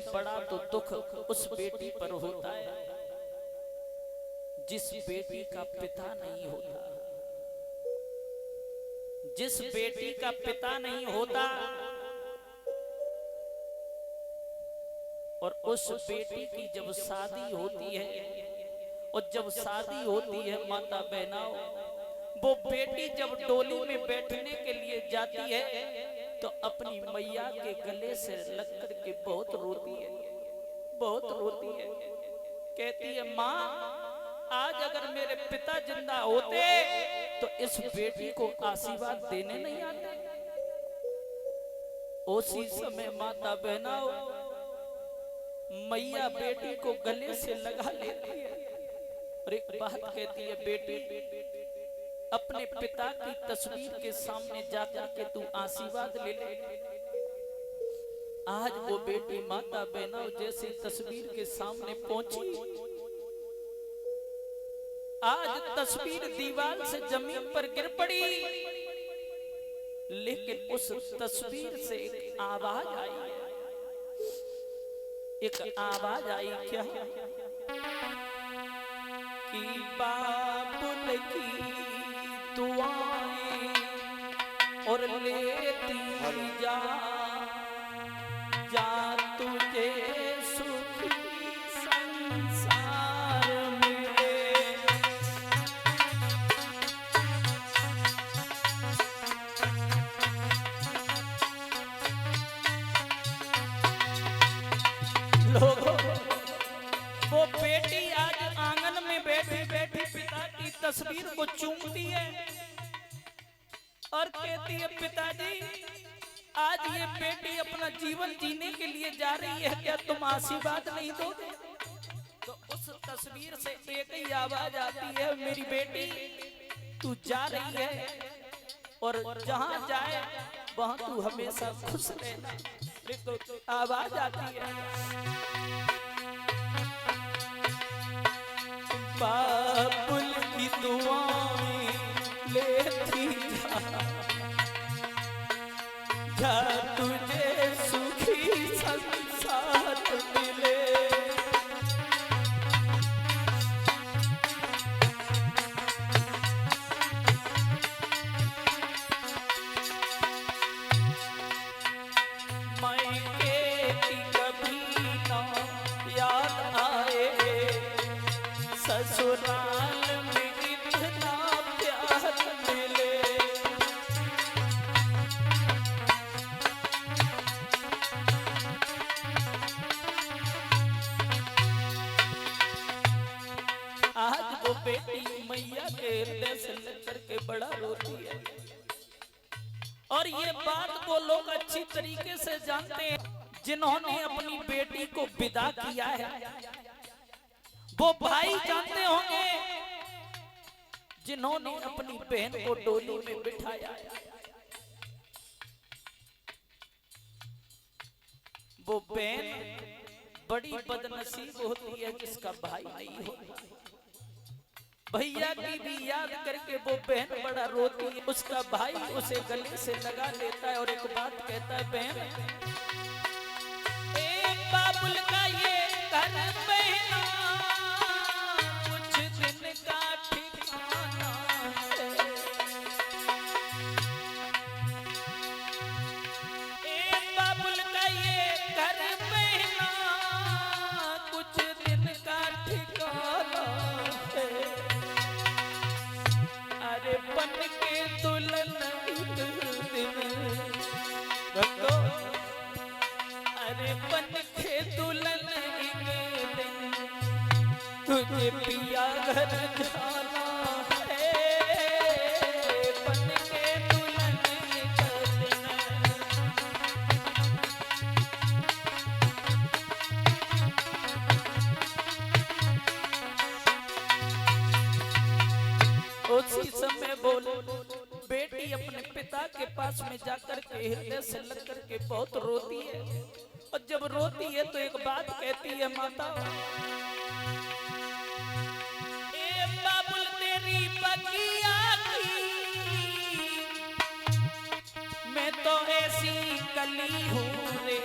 बड़ा तो दुख उस बेटी पर होता है जिस बेटी का पिता नहीं होता, जिस बेटी का पिता नहीं होता। और उस बेटी की जब शादी होती है, और जब शादी होती है माता बहनाओ, वो बेटी जब डोली में बैठने के लिए जाती है तो अपनी मैया के गले से लग कर के बहुत रोती है, बहुत रोती है। कहती है माँ, आज अगर मेरे पिता जिंदा होते तो इस बेटी को आशीर्वाद देने नहीं आते। उसी समय माता बहनाओ मैया बेटी को गले से लगा लेती है और एक बात कहती है, बेटी अपने पिता की तस्वीर के सामने जाकर के तू आशीर्वाद ले ले। आज वो बेटी माता बहनाओ जैसे तस्वीर के सामने पहुंची, आज तस्वीर दीवार से जमीन पर गिर पड़ी, लेकिन उस तस्वीर से एक आवाज आई, एक आवाज आई क्या कि बाबुल की दुआएं और लेती जा, जा तुझे सुखी संसार मिले। लोगों, वो बेटी आज आंगन में बैठी बैठी पिता की तस्वीर को चूमती है और कहती है, पिताजी आज ये बेटी अपना जीवन जीने के लिए जा रही है, क्या तुम आशीर्वाद नहीं दोगे? तो उस तस्वीर से एक ही आवाज आती है, मेरी बेटी तू जा रही है और जहां जाए वहां तू हमेशा खुश रहना। तो आवाज आती है, बाबुल की दुआएं लेती जा, जा तुझे सुखी संसार मिले। मायके की कभी ना याद आए, ससुराल में इतना प्यार मिले। आज वो बेटी मैया के हृदय से लग करके बड़ा रोती है और ये बात वो लोग अच्छी तरीके से जानते हैं जिन्होंने अपनी बेटी को विदा किया है। वो भाई जानते होंगे जिन्होंने अपनी बहन को डोली में बिठाया है। वो बहन बड़ी बदनसीब होती है जिसका भाई नहीं होता। भैया की भी याद करके वो बहन बड़ा रोती है, उसका भाई उसे गले से लगा लेता है और एक बात कहता है, बहन ए बाबुल का ये घर बहना कुछ दिन का ठिकाना है। ए बाबुल का ये घर बहना कुछ दिन का ठिकाना है। अरे बन के दुल्हन रखो, अरे बन के दुल्हन तुझे पिया घर जाना है। बन के दुल्हन उसी समय बोल बेटी अपने पिता के पास में जाकर के हृदय से लग कर के बहुत रोती है और जब रोती है तो एक बात कहती है, माता ए बाबुल तेरी बगिया की मैं तो ऐसी कली हूँ रे,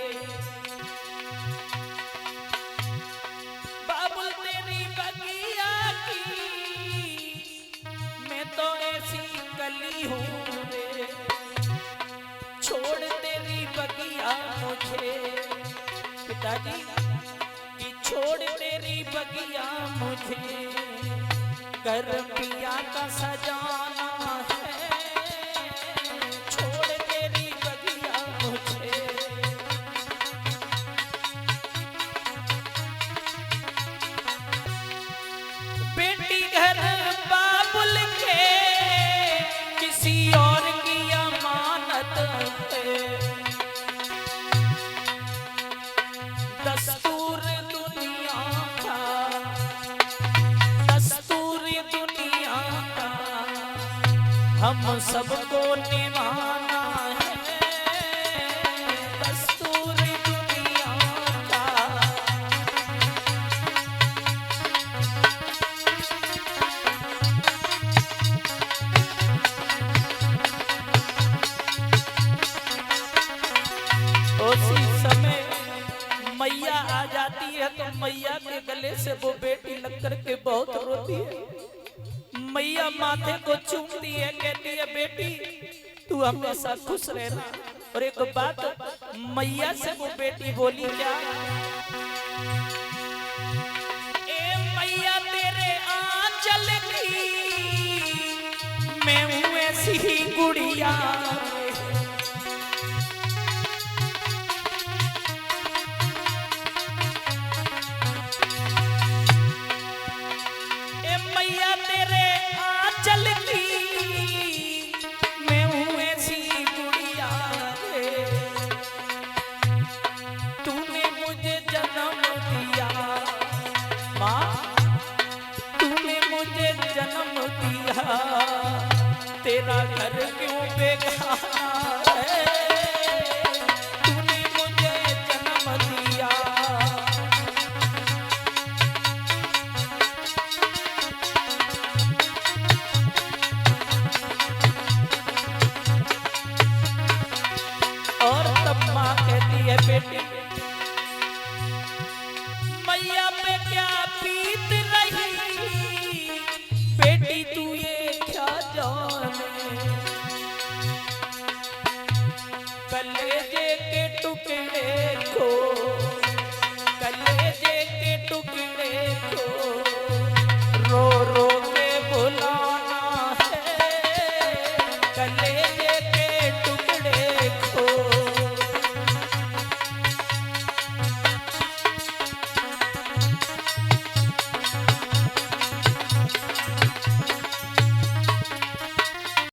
पिताजी कि छोड़ तेरी बगिया मुझे कर पिया का सजाना है, छोड़ तेरी बगिया मुझे। बेटी घर बाबुल के किसी और की अमानत है, दस्तूर दुनिया का, दस्तूर दुनिया का हम सबको निभाना है, दस्तूर दुनिया का। उसी समय मैया आ जाती है तो मैया के गले से वो बेटी लग करके बहुत रोती है। मैया माथे को चूमती है, कहती है बेटी तू हमेशा खुश रहना। और एक बात मैया से वो बेटी बोली क्या, ए मैया तेरे आंचल की मैं हूँ ऐसी ही गुड़िया,